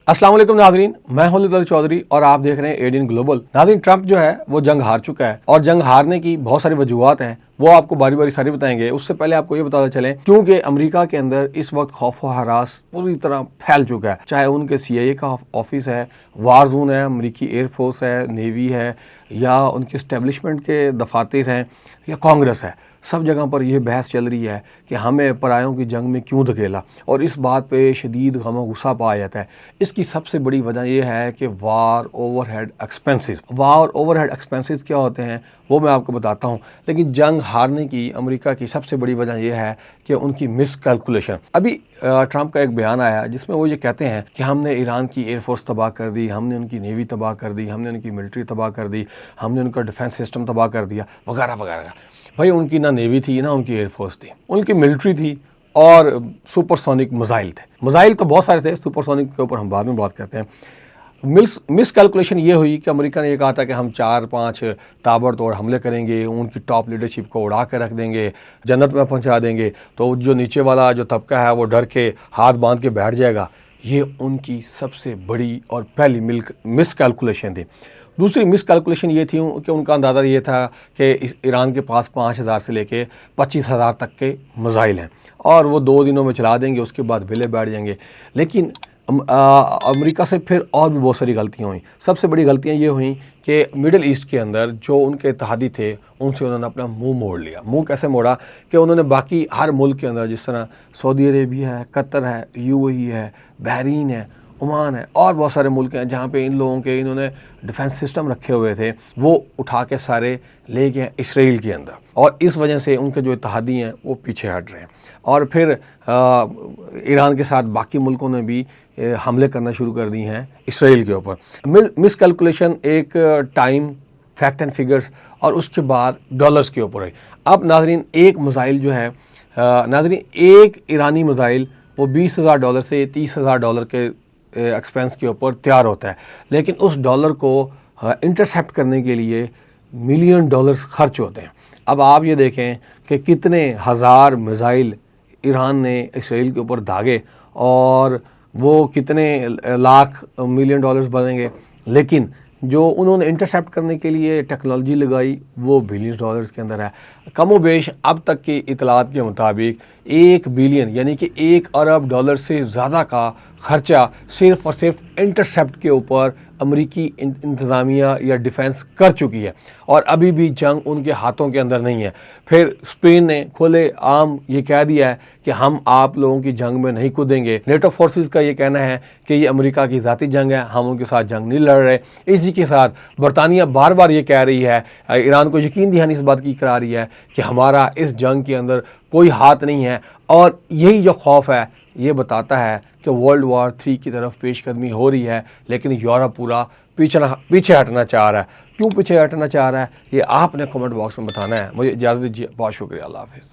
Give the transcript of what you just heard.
अस्सलाम वालेकुम नाजरीन, मैं हूं लुत्फ़ चौधरी और आप देख रहे हैं एडीएन ग्लोबल। नाजरीन, ट्रंप जो है वो जंग हार चुका है और जंग हारने की बहुत सारी वजूहत हैं, वो आपको बारी बारी सारी बताएंगे। उससे पहले आपको ये बताते चलें क्योंकि अमेरिका के अंदर इस वक्त खौफ व हरास पूरी तरह फैल चुका है। चाहे उनके CIA का ऑफिस है, वार जोन है, अमेरिकी एयरफोर्स है, नेवी है, या उनके इस्टेब्लिशमेंट के दफातर हैं, या कांग्रेस है, सब जगह पर यह बहस चल रही है कि हमें परायों की जंग में क्यों धकेला, और इस बात पे शदीद गम गुस्सा पाया जाता है। इसकी सबसे बड़ी वजह यह है कि वार ओवरहेड एक्सपेंसेस क्या होते हैं वो मैं आपको बताता हूँ। लेकिन जंग हारने की अमेरिका की सबसे बड़ी वजह यह है कि उनकी मिस कैलकुलेशन। अभी ट्रंप का एक बयान आया जिसमें वो ये कहते हैं कि हमने ईरान की एयरफोर्स तबाह कर दी, हमने उनकी नेवी तबाह कर दी, हमने उनकी मिलिट्री तबाह कर दी, हमने उनका डिफेंस सिस्टम तबाह कर दिया, वगैरह वगैरह। भाई, उनकी ना नेवी थी ना उनकी एयरफोर्स थी, उनकी मिलिट्री थी और सुपरसोनिक मिसाइल थे। मिसाइल तो बहुत सारे थे, सुपरसोनिक के ऊपर हम बाद में बात करते हैं। मिस कैलकुलेशन ये हुई कि अमेरिका ने ये कहा था कि हम 4-5 ताबड़तोड़ हमले करेंगे, उनकी टॉप लीडरशिप को उड़ा के रख देंगे, जन्नत में पहुंचा देंगे, तो जो नीचे वाला जो तबका है वो डर के हाथ बांध के बैठ जाएगा। ये उनकी सबसे बड़ी और पहली मिस कैलकुलेशन थी। दूसरी मिस कैलकुलेशन ये थी कि उनका अंदाज़ा ये था कि ईरान के पास 5,000 से लेके 25,000 तक के मिसाइल हैं और वो 2 दिनों में चला देंगे, उसके बाद विले बैठ जाएंगे। लेकिन अमेरिका से फिर और भी बहुत सारी गलतियाँ हुई। सबसे बड़ी गलतियाँ ये हुई कि मिडिल ईस्ट के अंदर जो उनके इत्तेहादी थे उनसे उन्होंने अपना मुंह मोड़ लिया। मुंह कैसे मोड़ा कि उन्होंने बाकी हर मुल्क के अंदर, जिस तरह सऊदी अरेबिया है, कतर है, UAE है, बहरीन है, ओमान है और बहुत सारे मुल्क हैं जहाँ पे इन लोगों के इन्होंने डिफेंस सिस्टम रखे हुए थे, वो उठा के सारे ले गए इसराइल के अंदर, और इस वजह से उनके जो इत्तेहादी हैं वो पीछे हट रहे हैं। और फिर ईरान के साथ बाकी मुल्कों ने भी हमले करना शुरू कर दी हैं इसराइल के ऊपर। मिस कैलकुलेशन एक टाइम, फैक्ट एंड फिगर्स और उसके बाद डॉलर्स के ऊपर है। अब नाजरीन, एक मिसाइल जो है, नाजरीन एक ईरानी मिसाइल वो $20,000 से $30,000 के एक्सपेंस के ऊपर तैयार होता है, लेकिन उस डॉलर को इंटरसेप्ट करने के लिए $1 मिलियन खर्च होते हैं। अब आप ये देखें कि कितने हज़ार मिसाइल ईरान ने इसराइल के ऊपर दागे और वो कितने लाख $1 मिलियन बनेंगे, लेकिन जो उन्होंने इंटरसेप्ट करने के लिए टेक्नोलॉजी लगाई वो $बिलियंस के अंदर है। कम व बेश अब तक की इतलात के मुताबिक 1 बिलियन यानी कि $1 अरब से ज़्यादा का खर्चा सिर्फ और सिर्फ इंटरसेप्ट के ऊपर अमेरिकी इंतज़ामिया या डिफेंस कर चुकी है, और अभी भी जंग उनके हाथों के अंदर नहीं है। फिर स्पेन ने खुले आम ये कह दिया है कि हम आप लोगों की जंग में नहीं कूदेंगे। नेटो फोर्सेस का ये कहना है कि ये अमेरिका की ज़ाती जंग है, हम उनके साथ जंग नहीं लड़ रहे। इसी के साथ बरतानिया बार बार ये कह रही है, ईरान को यकीन दहानी इस बात की करा रही है कि हमारा इस जंग के अंदर कोई हाथ नहीं है। और यही जो खौफ है ये बताता है कि वर्ल्ड वॉर 3 की तरफ पेशकदमी हो रही है, लेकिन यूरोप पूरा पीछे हटना चाह रहा है। क्यों पीछे हटना चाह रहा है ये आपने कमेंट बॉक्स में बताना है। मुझे इजाज़त दीजिए, बहुत शुक्रिया, अल्लाह हाफ़िज़।